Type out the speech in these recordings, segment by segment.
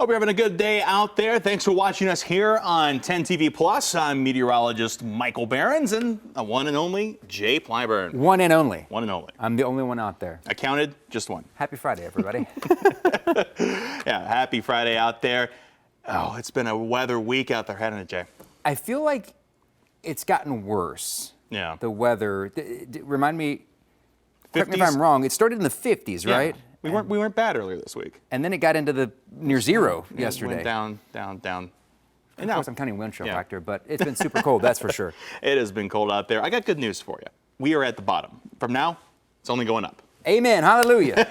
Hope you're having a good day out there. Thanks for watching us here on 10 TV Plus. I'm meteorologist Michael Behrens and the one and only Jay Plyburn. One and only. One and only. I'm the only one out there. I counted just one. Happy Friday, everybody. Yeah, happy Friday out there. Oh, it's been a weather week out there, hasn't it, Jay? I feel like it's gotten worse. Yeah. The weather. Remind me, correct me if 50s? I'm wrong, it started in the 50s, right? We weren't bad earlier this week. And then it got into the near zero yesterday. It went down. And of course, I'm counting wind chill factor, but it's been super cold, that's for sure. It has been cold out there. I got good news for you. We are at the bottom. From now, it's only going up. Amen. Hallelujah.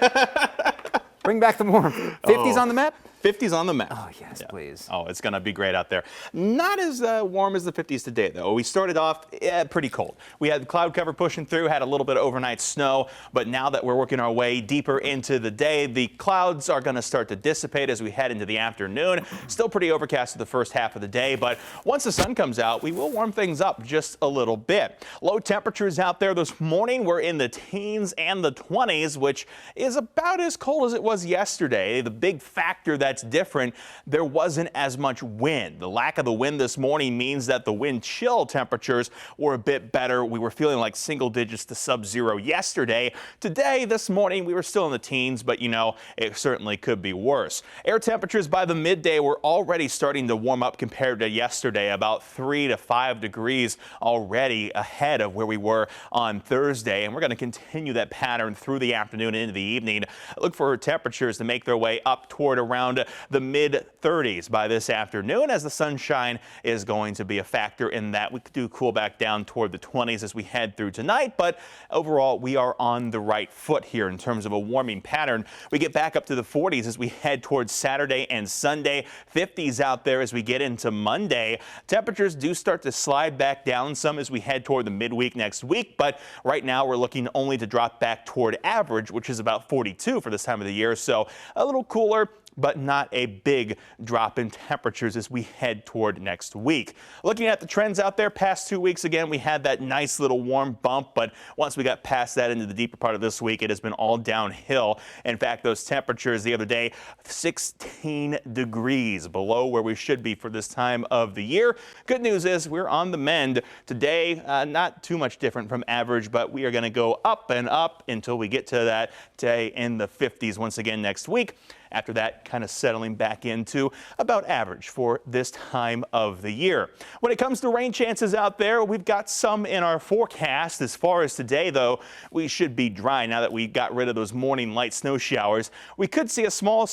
Bring back the warmth. 50s on the map? 50s on the map. Oh, yes, please. Oh, it's going to be great out there. Not as warm as the 50s today, though. We started off pretty cold. We had cloud cover pushing through, had a little bit of overnight snow, but now that we're working our way deeper into the day, the clouds are going to start to dissipate as we head into the afternoon. Still pretty overcast for the first half of the day, but once the sun comes out, we will warm things up just a little bit. Low temperatures out there this morning were in the teens and the 20s, which is about as cold as it was yesterday. The big factor that's different, there wasn't as much wind. The lack of the wind this morning means that the wind chill temperatures were a bit better. We were feeling like single digits to sub-zero yesterday. Today, this morning, we were still in the teens, but you know, it certainly could be worse. Air temperatures by the midday were already starting to warm up compared to yesterday, about 3 to 5 degrees already ahead of where we were on Thursday. And we're going to continue that pattern through the afternoon and into the evening. Look for temperatures to make their way up toward around the mid-30s by this afternoon, as the sunshine is going to be a factor in that. We do cool back down toward the 20s as we head through tonight, but overall we are on the right foot here in terms of a warming pattern. We get back up to the 40s as we head towards Saturday and Sunday, 50s out there as we get into Monday. Temperatures do start to slide back down some as we head toward the midweek next week, but right now we're looking only to drop back toward average, which is about 42 for this time of the year, so a little cooler, but not a big drop in temperatures as we head toward next week. Looking at the trends out there, past 2 weeks, again, we had that nice little warm bump, but once we got past that into the deeper part of this week, it has been all downhill. In fact, those temperatures the other day, 16 degrees below where we should be for this time of the year. Good news is we're on the mend today, not too much different from average, but we are going to go up and up until we get to that day in the 50s once again next week. After that, kind of settling back into about average for this time of the year. When it comes to rain chances out there, we've got some in our forecast. As far as today, though, we should be dry now that we got rid of those morning light snow showers. We could see a small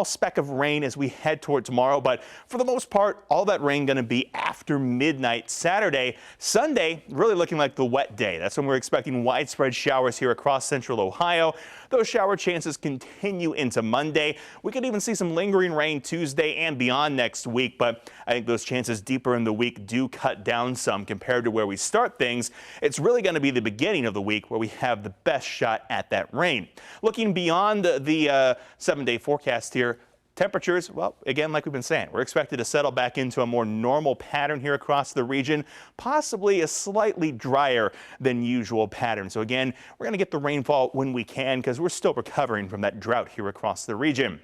speck of rain as we head toward tomorrow, but for the most part, all that rain going to be after midnight Saturday. Sunday, really looking like the wet day. That's when we're expecting widespread showers here across central Ohio. Those shower chances continue into Monday. We could even see some lingering rain Tuesday and beyond next week, but I think those chances deeper in the week do cut down some compared to where we start things. It's really going to be the beginning of the week where we have the best shot at that rain. Looking beyond the 7-day forecast here, temperatures, well, again, like we've been saying, we're expected to settle back into a more normal pattern here across the region, possibly a slightly drier than usual pattern. So again, we're going to get the rainfall when we can because we're still recovering from that drought here across the region.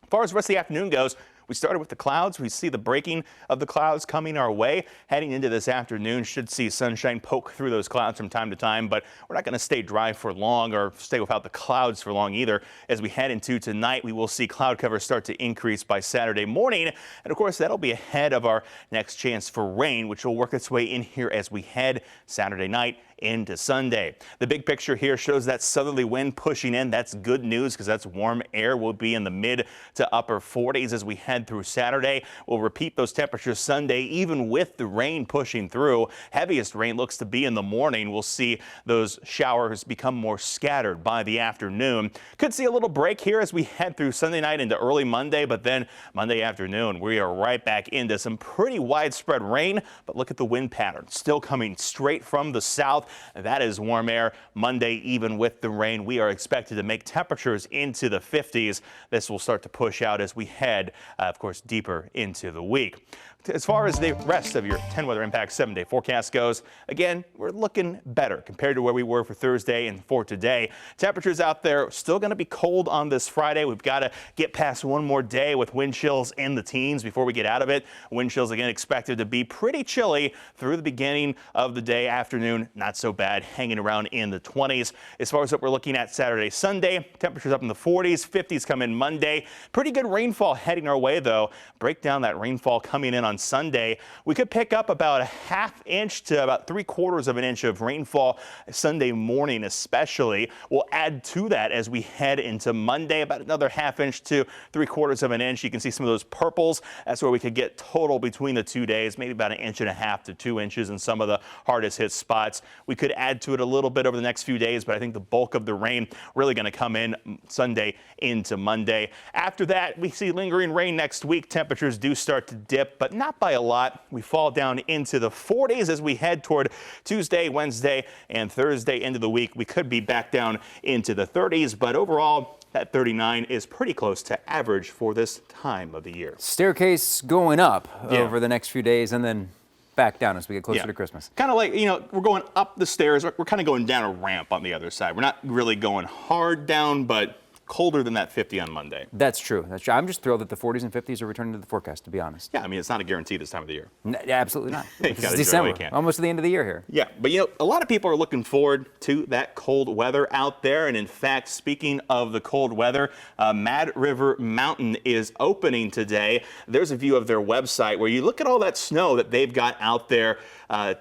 As far as the rest of the afternoon goes, we started with the clouds. We see the breaking of the clouds coming our way. Heading into this afternoon, should see sunshine poke through those clouds from time to time, but we're not going to stay dry for long or stay without the clouds for long either. As we head into tonight, we will see cloud cover start to increase by Saturday morning. And of course, that'll be ahead of our next chance for rain, which will work its way in here as we head Saturday night into Sunday. The big picture here shows that southerly wind pushing in. That's good news because that's warm air. We'll be in the mid to upper 40s as we head through Saturday. We'll repeat those temperatures Sunday, even with the rain pushing through. Heaviest rain looks to be in the morning. We'll see those showers become more scattered by the afternoon. Could see a little break here as we head through Sunday night into early Monday, but then Monday afternoon, we are right back into some pretty widespread rain. But look at the wind pattern, still coming straight from the south. That is warm air. Monday, even with the rain, we are expected to make temperatures into the 50s. This will start to push out as we head, of course, deeper into the week. As far as the rest of your 10 Weather Impact 7-day forecast goes, again, we're looking better compared to where we were for Thursday and for today. Temperatures out there still going to be cold on this Friday. We've got to get past one more day with wind chills in the teens before we get out of it. Wind chills again expected to be pretty chilly through the beginning of the day. Afternoon, not so bad, hanging around in the 20s. As far as what we're looking at Saturday, Sunday, temperatures up in the 40s, 50s come in Monday. Pretty good rainfall heading our way though. Break down that rainfall coming in on Sunday. We could pick up about a ½ inch to about 3/4 of an inch of rainfall Sunday morning especially. We'll add to that as we head into Monday, about another ½ inch to 3/4 of an inch. You can see some of those purples. That's where we could get total between the 2 days, maybe about 1.5 inches to 2 inches in some of the hardest hit spots. We could add to it a little bit over the next few days, but I think the bulk of the rain really going to come in Sunday into Monday. After that, we see lingering rain next week. Temperatures do start to dip, but not by a lot. We fall down into the 40s as we head toward Tuesday, Wednesday, and Thursday into the week. We could be back down into the 30s, but overall, that 39 is pretty close to average for this time of the year. Staircase going up over the next few days and then back down as we get closer to Christmas. Kind of like, we're going up the stairs. We're kind of going down a ramp on the other side. We're not really going hard down, but colder than that 50 on Monday. That's true. That's true. I'm just thrilled that the 40s and 50s are returning to the forecast, to be honest. Yeah, I mean, it's not a guarantee this time of the year. Absolutely not. This is December, almost to the end of the year here. Yeah, but a lot of people are looking forward to that cold weather out there. And in fact, speaking of the cold weather, Mad River Mountain is opening today. There's a view of their website where you look at all that snow that they've got out there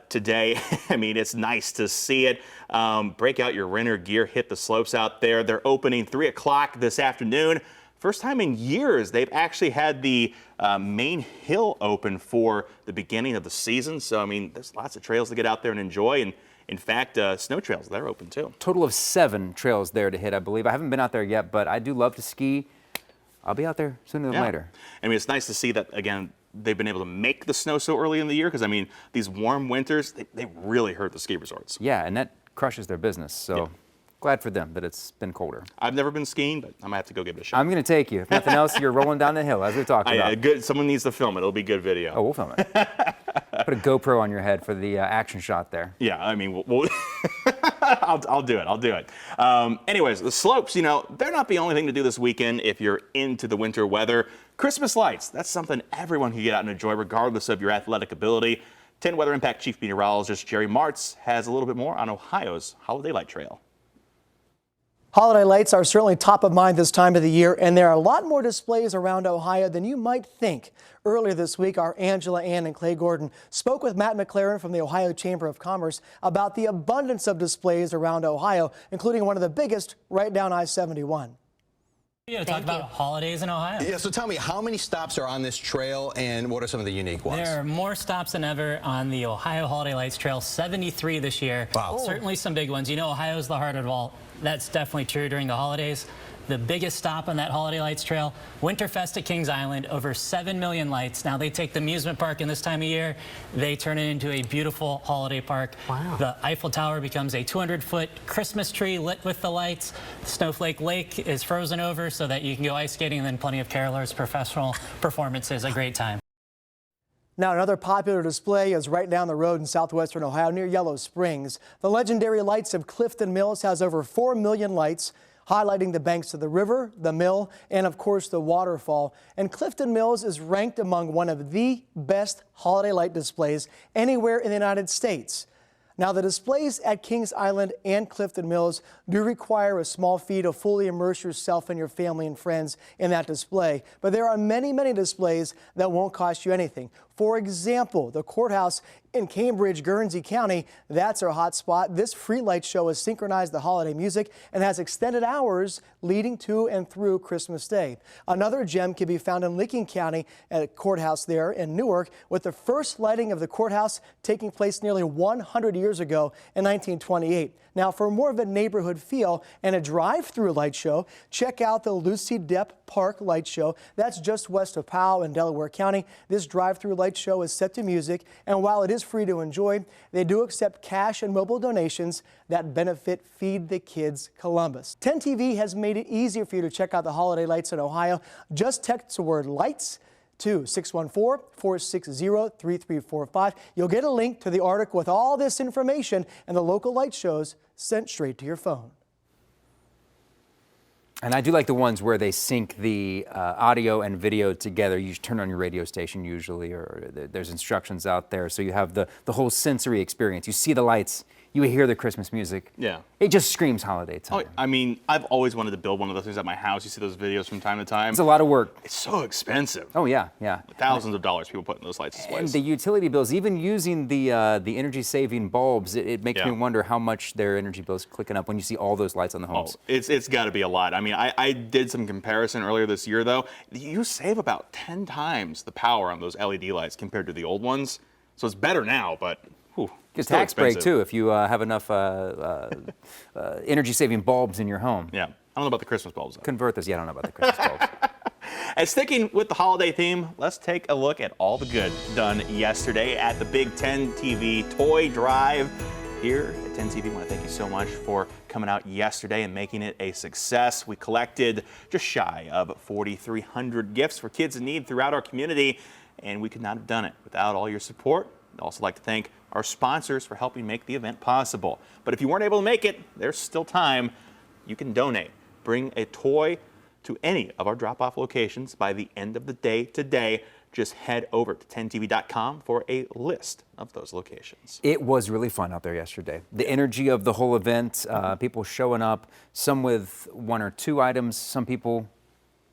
today. I mean, it's nice to see it. Break out your winter gear, hit the slopes out there. They're opening 3 o'clock this afternoon. First time in years they've actually had the main hill open for the beginning of the season. So, I mean, there's lots of trails to get out there and enjoy. And in fact, snow trails, they're open too. Total of 7 trails there to hit, I believe. I haven't been out there yet, but I do love to ski. I'll be out there sooner than later. I mean, it's nice to see that, again, they've been able to make the snow so early in the year because, I mean, these warm winters, they really hurt the ski resorts. Yeah, and that crushes their business. So glad for them that it's been colder. I've never been skiing, but I might have to go give it a shot. I'm going to take you. If nothing else, you're rolling down the hill, as we talked about. Good. Someone needs to film it. It'll be good video. Oh, we'll film it. Put a GoPro on your head for the action shot there. Yeah, I mean, I'll do it. I'll do it. Anyways, the slopes, they're not the only thing to do this weekend if you're into the winter weather. Christmas lights, that's something everyone can get out and enjoy regardless of your athletic ability. 10 Weather Impact Chief Meteorologist Jerry Martz has a little bit more on Ohio's Holiday Light Trail. Holiday lights are certainly top of mind this time of the year, and there are a lot more displays around Ohio than you might think. Earlier this week, our Angela Ann and Clay Gordon spoke with Matt McLaren from the Ohio Chamber of Commerce about the abundance of displays around Ohio, including one of the biggest right down I-71. Talk about holidays in Ohio. Yeah, so tell me, how many stops are on this trail and what are some of the unique ones? There are more stops than ever on the Ohio Holiday Lights Trail, 73 this year. Wow. Certainly some big ones. Ohio's the heart of it all. That's definitely true during the holidays. The biggest stop on that Holiday Lights Trail, Winterfest at Kings Island, over 7 million lights. Now, they take the amusement park in this time of year, they turn it into a beautiful holiday park. Wow. The Eiffel Tower becomes a 200-foot Christmas tree lit with the lights. Snowflake Lake is frozen over so that you can go ice skating, and then plenty of carolers, professional performances, a great time. Now, another popular display is right down the road in southwestern Ohio near Yellow Springs. The legendary lights of Clifton Mills has over 4 million lights, highlighting the banks of the river, the mill, and of course the waterfall. And Clifton Mills is ranked among one of the best holiday light displays anywhere in the United States. Now, the displays at Kings Island and Clifton Mills do require a small fee to fully immerse yourself and your family and friends in that display. But there are many, many displays that won't cost you anything. For example, the courthouse in Cambridge, Guernsey County, that's our hot spot. This free light show has synchronized the holiday music and has extended hours leading to and through Christmas Day. Another gem can be found in Licking County at a courthouse there in Newark, with the first lighting of the courthouse taking place nearly 100 years ago in 1928. Now, for more of a neighborhood feel and a drive-through light show, check out the Lucy Depp Park Light Show. That's just west of Powell in Delaware County. This drive-through light show is set to music, and while it is free to enjoy, they do accept cash and mobile donations that benefit Feed the Kids Columbus. 10 TV has made it easier for you to check out the holiday lights in Ohio. Just text the word lights to 614-460-3345. You'll get a link to the article with all this information and the local light shows sent straight to your phone. And I do like the ones where they sync the audio and video together. You turn on your radio station usually, or there's instructions out there. So you have the whole sensory experience. You see the lights, you hear the Christmas music. Yeah. It just screams holiday time. Oh, I mean, I've always wanted to build one of those things at my house. You see those videos from time to time. It's a lot of work. It's so expensive. Oh, yeah, yeah. Thousands of dollars people put in those lights displays. And the utility bills, even using the energy-saving bulbs, it makes me wonder how much their energy bills clicking up when you see all those lights on the homes. Oh, it's got to be a lot. I mean, I did some comparison earlier this year, though. You save about 10 times the power on those LED lights compared to the old ones. So it's better now, but whew, It's tax break, too, if you have enough energy-saving bulbs in your home. Yeah. I don't know about the Christmas bulbs, though. Convert those. Yeah, I don't know about the Christmas bulbs. And sticking with the holiday theme, let's take a look at all the good done yesterday at the Big 10 TV Toy Drive. Here at 10 TV, I want to thank you so much for coming out yesterday and making it a success. We collected just shy of 4,300 gifts for kids in need throughout our community, and we could not have done it without all your support. I'd also like to thank our sponsors for helping make the event possible. But if you weren't able to make it, there's still time. You can donate. Bring a toy to any of our drop-off locations by the end of the day today. Just head over to 10tv.com for a list of those locations. It was really fun out there yesterday. The energy of the whole event, people showing up, some with 1 or 2 items, some people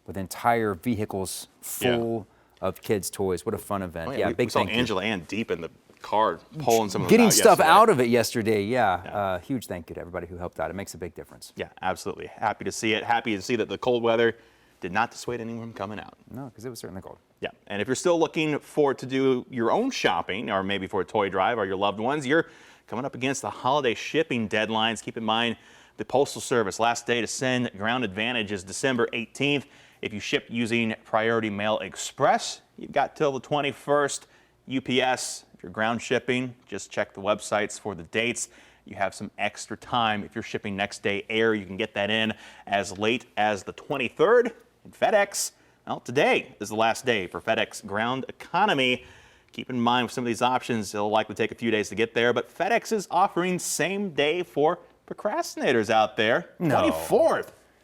with entire vehicles full of kids' toys. What a fun event. Oh, yeah, big we saw thank you. Angela Ann deep in the car pulling some of Getting them out stuff yesterday. out of it yesterday, yeah. Huge thank you to everybody who helped out. It makes a big difference. Yeah, absolutely. Happy to see it. Happy to see that the cold weather did not dissuade anyone from coming out. No, because it was certainly cold. Yeah, and if you're still looking to do your own shopping, or maybe for a toy drive or your loved ones, you're coming up against the holiday shipping deadlines. Keep in mind the Postal Service last day to send Ground Advantage is December 18th. If you ship using Priority Mail Express, you've got till the 21st. UPS, if you're ground shipping, just check the websites for the dates. You have some extra time. If you're shipping next day air, you can get that in as late as the 23rd. And FedEx, well, today is the last day for FedEx Ground Economy. Keep in mind with some of these options, it'll likely take a few days to get there, but FedEx is offering same day for procrastinators out there. No.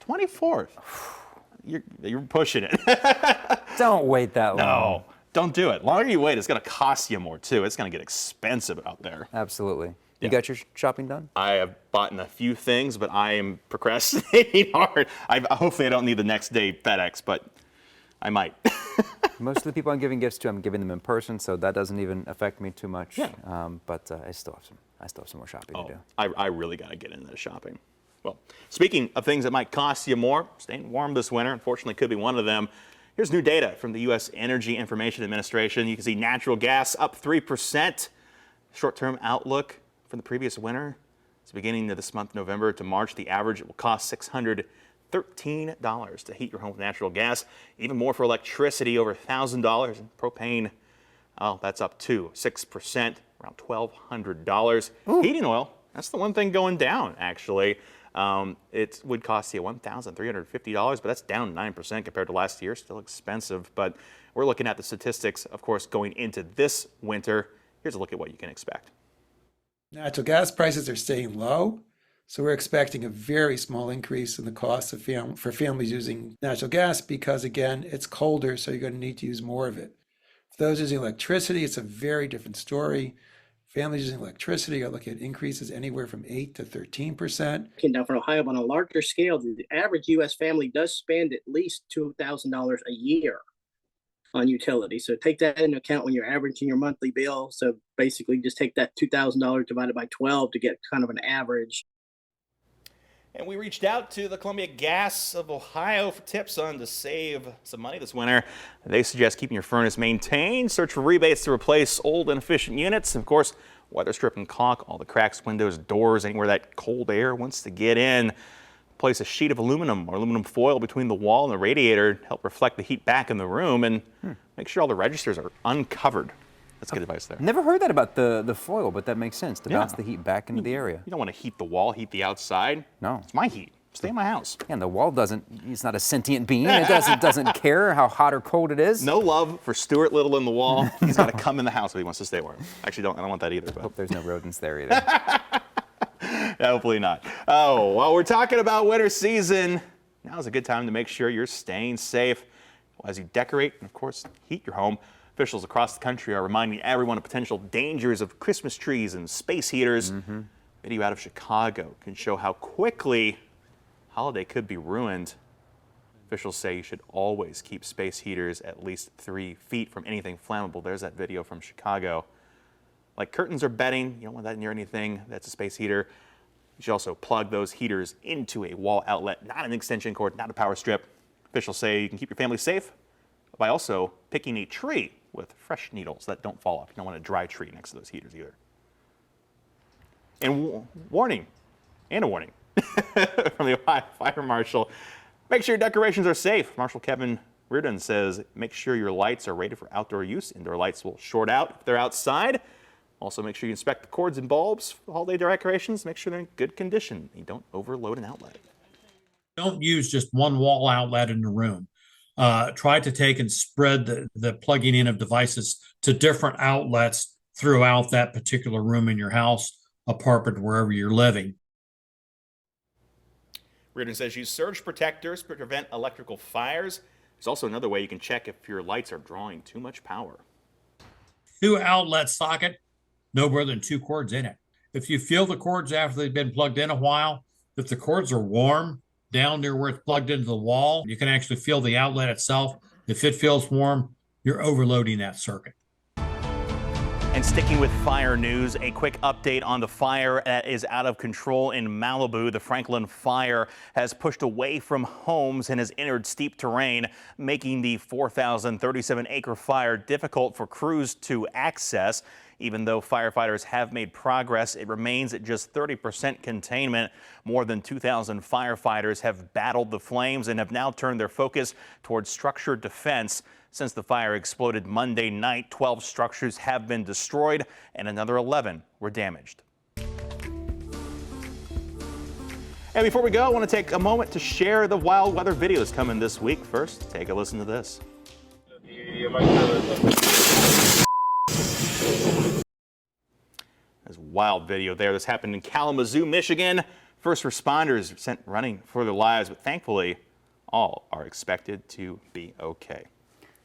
24th. You're pushing it. Don't wait that long. No, don't do it. The longer you wait, it's going to cost you more, too. It's going to get expensive out there. Absolutely. You Yeah. got your shopping done? I have bought a few things, but I am procrastinating hard. Hopefully I don't need the next day FedEx, but I might. Most of the people I'm giving gifts to, I'm giving them in person, so that doesn't even affect me too much. Yeah. But I still have some more shopping to do. I really got to get into the shopping. Well, speaking of things that might cost you more, staying warm this winter, unfortunately, could be one of them. Here's new data from the U.S. Energy Information Administration. You can see natural gas up 3%. Short-term outlook from the previous winter. It's beginning of this month, November to March. The average will cost $613 to heat your home with natural gas. Even more for electricity, over $1,000. And propane, oh, that's up too, 6%, around $1,200. Heating oil, that's the one thing going down, actually. It would cost you $1,350, but that's down 9% compared to last year. Still expensive, but we're looking at the statistics, of course, going into this winter. Here's a look at what you can expect. Natural gas prices are staying low, so we're expecting a very small increase in the cost of for families using natural gas because, again, it's colder, so you're going to need to use more of it. For those using electricity, it's a very different story. Families using electricity are looking at increases anywhere from 8 to 13%. Now, for Ohio, on a larger scale, the average U.S. family does spend at least $2,000 a year on utilities. So take that into account when you're averaging your monthly bill. So basically just take that $2,000 divided by 12 to get kind of an average. And we reached out to the Columbia Gas of Ohio for tips on to save some money this winter. They suggest keeping your furnace maintained, search for rebates to replace old inefficient units, and of course, weather strip and caulk all the cracks, windows, doors, anywhere that cold air wants to get in. Place a sheet of aluminum or aluminum foil between the wall and the radiator to help reflect the heat back in the room, and make sure all the registers are uncovered. That's good advice there. Never heard that about the foil, but that makes sense to bounce Yeah. the heat back into the area. You don't want to heat the wall, heat the outside. No. It's my heat. Stay in my house. And the wall it's not a sentient being. It doesn't care how hot or cold it is. No love for Stuart Little in the wall. He's got to come in the house if he wants to stay warm. Actually, I don't want that either. But. Hope there's no rodents there either. Hopefully not. Oh, while we're talking about winter season, now's a good time to make sure you're staying safe as you decorate and, of course, heat your home. Officials across the country are reminding everyone of potential dangers of Christmas trees and space heaters. Video out of Chicago can show how quickly holiday could be ruined. Officials say you should always keep space heaters at least 3 feet from anything flammable. There's that video from Chicago. Like curtains or bedding, you don't want that near anything that's a space heater. You should also plug those heaters into a wall outlet, not an extension cord, not a power strip. Officials say you can keep your family safe by also picking a tree with fresh needles that don't fall off. You don't want a dry tree next to those heaters either. And a warning from the Ohio Fire Marshal. Make sure your decorations are safe. Marshal Kevin Reardon says make sure your lights are rated for outdoor use. Indoor lights will short out if they're outside. Also, make sure you inspect the cords and bulbs for holiday decorations. Make sure they're in good condition. You don't overload an outlet. Don't use just one wall outlet in the room. Try to take and spread the plugging in of devices to different outlets throughout that particular room in your house, apartment, wherever you're living. Reardon says use surge protectors to prevent electrical fires. There's also another way you can check if your lights are drawing too much power. 2 outlet socket, no more than 2 cords in it. If you feel the cords after they've been plugged in a while, if the cords are warm down near where it's plugged into the wall, you can actually feel the outlet itself. If it feels warm, you're overloading that circuit. And sticking with fire news, a quick update on the fire that is out of control in Malibu. The Franklin fire has pushed away from homes and has entered steep terrain, making the 4,037-acre fire difficult for crews to access. Even though firefighters have made progress, it remains at just 30% containment. More than 2,000 firefighters have battled the flames and have now turned their focus towards structure defense. Since the fire exploded Monday night, 12 structures have been destroyed and another 11 were damaged. And before we go, I want to take a moment to share the wild weather videos coming this week. First, take a listen to this. There's a wild video there. This happened in Kalamazoo, Michigan. First responders are sent running for their lives, but thankfully, all are expected to be okay.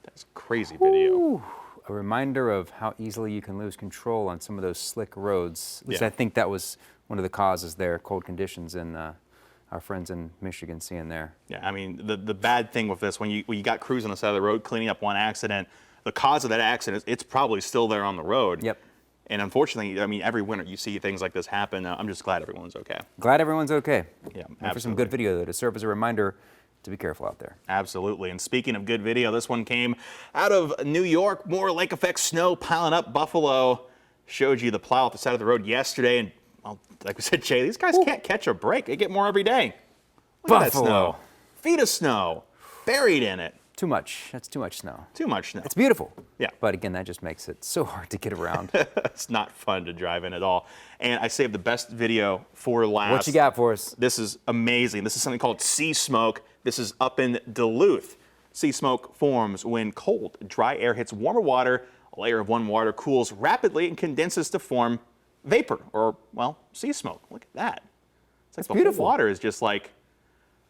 That's a crazy video. Ooh, a reminder of how easily you can lose control on some of those slick roads. At least I think that was one of the causes there, cold conditions, and our friends in Michigan seeing there. Yeah, I mean, the bad thing with this, when you got crews on the side of the road cleaning up one accident, the cause of that accident, it's probably still there on the road. Yep. And unfortunately, I mean, every winter you see things like this happen. I'm just glad everyone's okay. Glad everyone's okay. Yeah, and for some good video, though, to serve as a reminder to be careful out there. Absolutely. And speaking of good video, this one came out of New York. More lake effect snow piling up. Buffalo showed you the plow at the side of the road yesterday. And well, like we said, Jay, these guys can't catch a break. They get more every day. Look at that snow. Feet of snow buried in it. Too much. That's too much snow. Too much snow. It's beautiful. Yeah. But again, that just makes it so hard to get around. It's not fun to drive in at all. And I saved the best video for last. What you got for us? This is amazing. This is something called sea smoke. This is up in Duluth. Sea smoke forms when cold, dry air hits warmer water. A layer of warm water cools rapidly and condenses to form vapor, or, well, sea smoke. Look at that. It's like the beautiful. whole water is just like,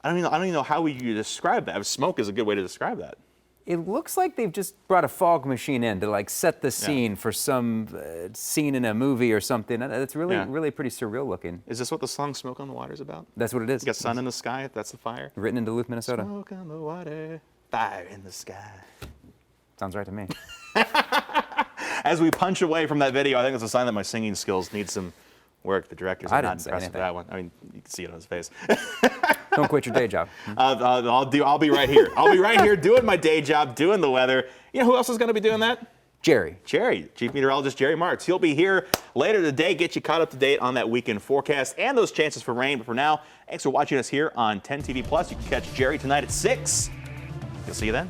I don't even know how you describe that. Smoke is a good way to describe that. It looks like they've just brought a fog machine in to like set the scene for some scene in a movie or something. It's really, really pretty surreal looking. Is this what the song Smoke on the Water is about? That's what it is. You got sun in the sky, that's the fire. Written in Duluth, Minnesota. Smoke on the water, fire in the sky. Sounds right to me. As we punch away from that video, I think it's a sign that my singing skills need some work. The director's not impressed with that one. I mean, you can see it on his face. Don't quit your day job. I'll be right here. I'll be right here doing my day job, doing the weather. You know who else is going to be doing that? Jerry, Chief Meteorologist Jerry Marks. He'll be here later today, get you caught up to date on that weekend forecast and those chances for rain. But for now, thanks for watching us here on 10 TV Plus. You can catch Jerry tonight at 6. We'll see you then.